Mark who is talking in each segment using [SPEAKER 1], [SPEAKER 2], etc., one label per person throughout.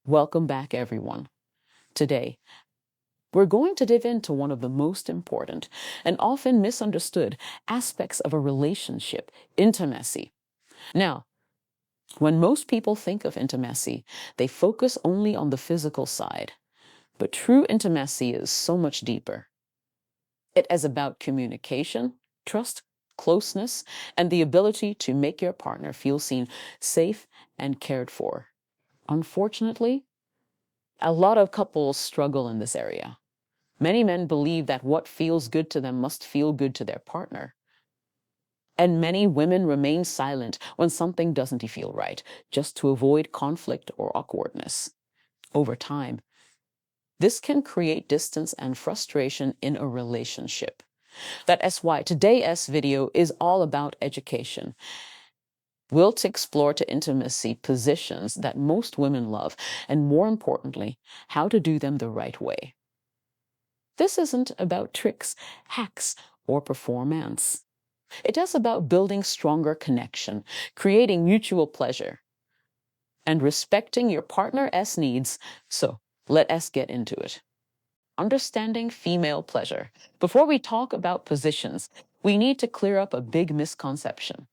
[SPEAKER 1] Welcome back, everyone. Today, we're going to dive into one of the most important and often misunderstood aspects of a relationship, intimacy. Now, when most people think of intimacy, they focus only on the physical side. But true intimacy is so much deeper. It is about communication, trust, closeness, and the ability to make your partner feel seen, safe, and cared for. Unfortunately, a lot of couples struggle in this area. Many men believe that what feels good to them must feel good to their partner. And many women remain silent when something doesn't feel right, just to avoid conflict or awkwardness. Over time, this can create distance and frustration in a relationship. That is why today's video is all about education. We'll explore to intimacy positions that most women love, and more importantly, how to do them the right way. This isn't about tricks, hacks, or performance. It is about building stronger connection, creating mutual pleasure, and respecting your partner's needs. So let us get into it. Understanding female pleasure. Before we talk about positions, we need to clear up a big misconception.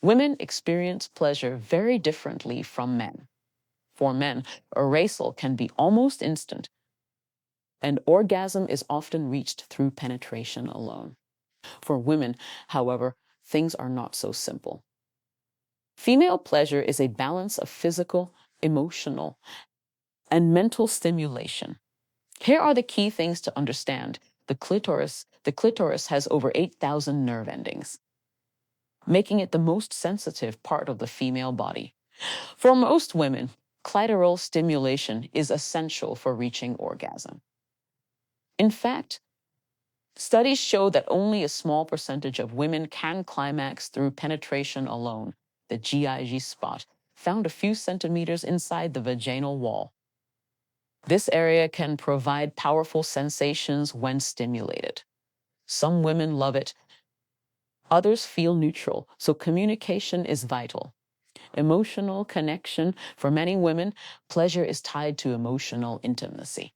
[SPEAKER 1] Women experience pleasure very differently from men. For men, arousal can be almost instant, and orgasm is often reached through penetration alone. For women, however, things are not so simple. Female pleasure is a balance of physical, emotional, and mental stimulation. Here are the key things to understand. The clitoris has over 8,000 nerve endings, making it the most sensitive part of the female body. For most women, clitoral stimulation is essential for reaching orgasm. In fact, studies show that only a small percentage of women can climax through penetration alone, the GIG spot, found a few centimeters inside the vaginal wall. This area can provide powerful sensations when stimulated. Some women love it, others feel neutral, so communication is vital. Emotional connection. For many women, pleasure is tied to emotional intimacy.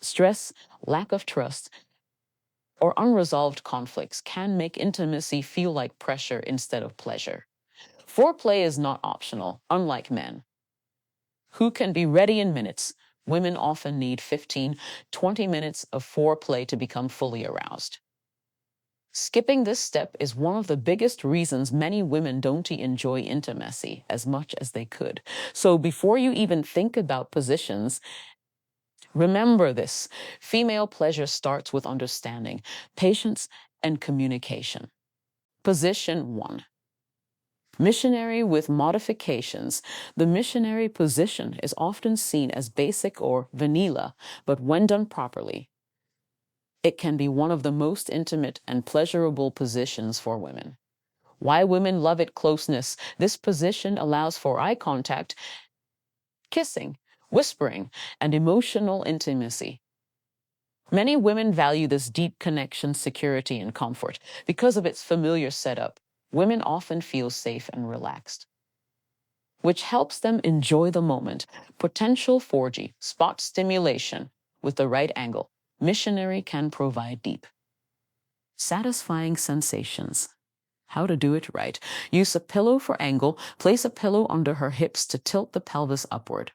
[SPEAKER 1] Stress, lack of trust, or unresolved conflicts can make intimacy feel like pressure instead of pleasure. Foreplay is not optional, unlike men, who can be ready in minutes. Women often need 15, 20 minutes of foreplay to become fully aroused. Skipping this step is one of the biggest reasons many women don't enjoy intimacy as much as they could. So before you even think about positions, remember this. Female pleasure starts with understanding, patience, and communication. Position 1. Missionary with modifications. The missionary position is often seen as basic or vanilla, but when done properly, it can be one of the most intimate and pleasurable positions for women. Why women love it: closeness. This position allows for eye contact, kissing, whispering, and emotional intimacy. Many women value this deep connection, security, and comfort. Because of its familiar setup, women often feel safe and relaxed, which helps them enjoy the moment. Potential 4G, spot stimulation with the right angle. Missionary can provide deep, satisfying sensations. How to do it right. Use a pillow for angle. Place a pillow under her hips to tilt the pelvis upward.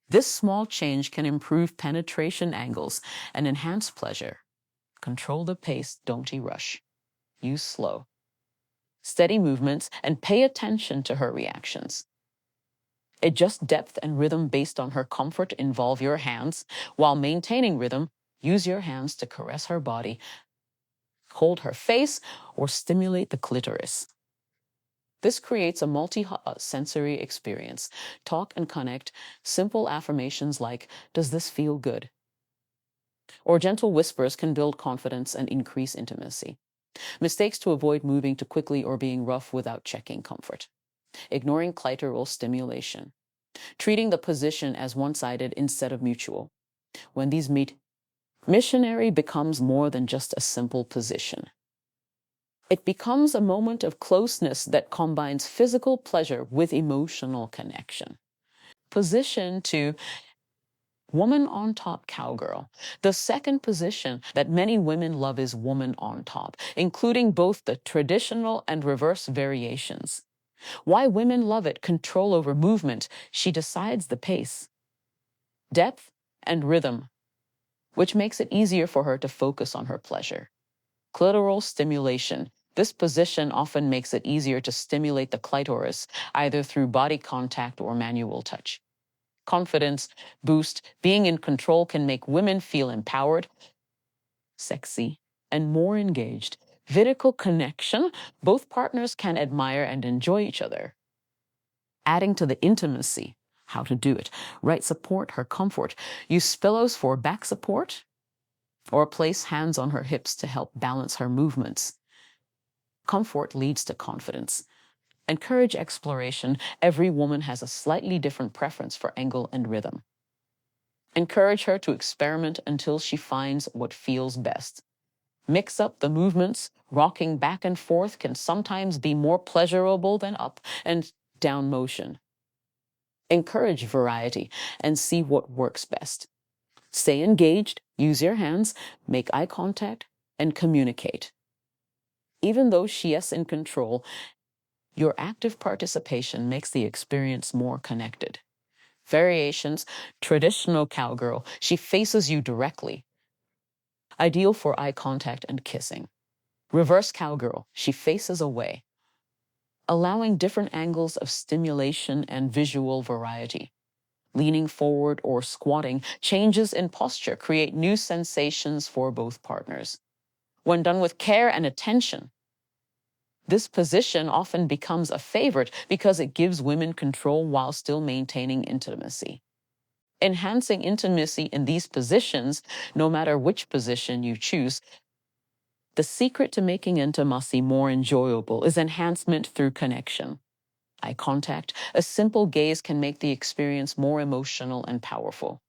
[SPEAKER 1] This small change can improve penetration angles and enhance pleasure. Control the pace, don't rush. Use slow, steady movements and pay attention to her reactions. Adjust depth and rhythm based on her comfort. Involve your hands. While maintaining rhythm, use your hands to caress her body, hold her face, or stimulate the clitoris. This creates a multi-sensory experience. Talk and connect. Simple affirmations like, "Does this feel good?" or gentle whispers can build confidence and increase intimacy. Mistakes to avoid: moving too quickly or being rough without checking comfort. Ignoring clitoral stimulation. Treating the position as one-sided instead of mutual. When these meet, missionary becomes more than just a simple position. It becomes a moment of closeness that combines physical pleasure with emotional connection. Position to woman on top cowgirl. The second position that many women love is woman on top, including both the traditional and reverse variations. Why women love it: control over movement. She decides the pace, depth, and rhythm, which makes it easier for her to focus on her pleasure. Clitoral stimulation. This position often makes it easier to stimulate the clitoris, either through body contact or manual touch. Confidence boost. Being in control can make women feel empowered, sexy, and more engaged. Vertical connection. Both partners can admire and enjoy each other. Adding to the intimacy. How to do it. Right support, her comfort. Use pillows for back support, or place hands on her hips to help balance her movements. Comfort leads to confidence. Encourage exploration. Every woman has a slightly different preference for angle and rhythm. Encourage her to experiment until she finds what feels best. Mix up the movements. Rocking back and forth can sometimes be more pleasurable than up and down motion. Encourage variety and see what works best. Stay engaged, use your hands, make eye contact, and communicate. Even though she is in control, your active participation makes the experience more connected. Variations. Traditional cowgirl. She faces you directly, ideal for eye contact and kissing. Reverse cowgirl. She faces away, allowing different angles of stimulation and visual variety. Leaning forward or squatting. Changes in posture create new sensations for both partners. When done with care and attention, this position often becomes a favorite because it gives women control while still maintaining intimacy. Enhancing intimacy in these positions, no matter which position you choose, the secret to making intimacy more enjoyable is enhancement through connection. Eye contact. A simple gaze can make the experience more emotional and powerful.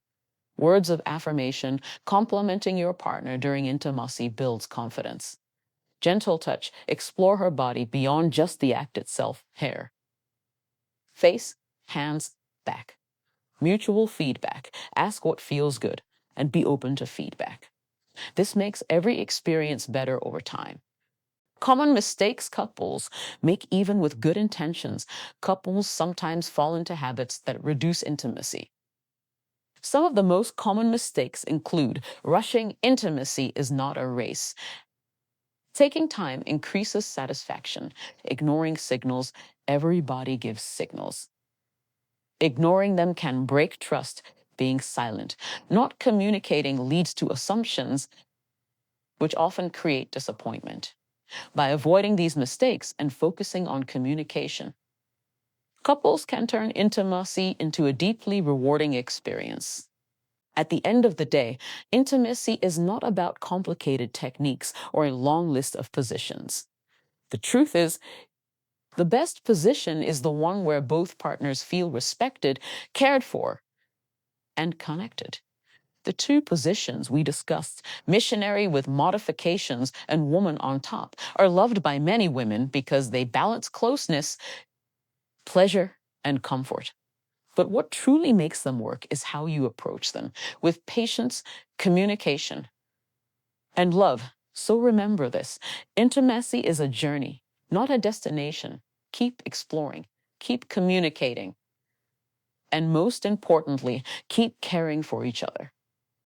[SPEAKER 1] Words of affirmation. Complimenting your partner during intimacy builds confidence. Gentle touch. Explore her body beyond just the act itself. Hair, face, hands, back. Mutual feedback. Ask what feels good and be open to feedback. This makes every experience better over time. Common mistakes couples make. Even with good intentions, couples sometimes fall into habits that reduce intimacy. Some of the most common mistakes include rushing. Intimacy is not a race. Taking time increases satisfaction. Ignoring signals. Everybody gives signals. Ignoring them can break trust. Being silent. Not communicating leads to assumptions, which often create disappointment. By avoiding these mistakes and focusing on communication, couples can turn intimacy into a deeply rewarding experience. At the end of the day, intimacy is not about complicated techniques or a long list of positions. The truth is, the best position is the one where both partners feel respected, cared for, and connected. The two positions we discussed, missionary with modifications and woman on top, are loved by many women because they balance closeness, pleasure, and comfort. But what truly makes them work is how you approach them, with patience, communication, and love. So remember this: intimacy is a journey, not a destination. Keep exploring, keep communicating, and most importantly, keep caring for each other.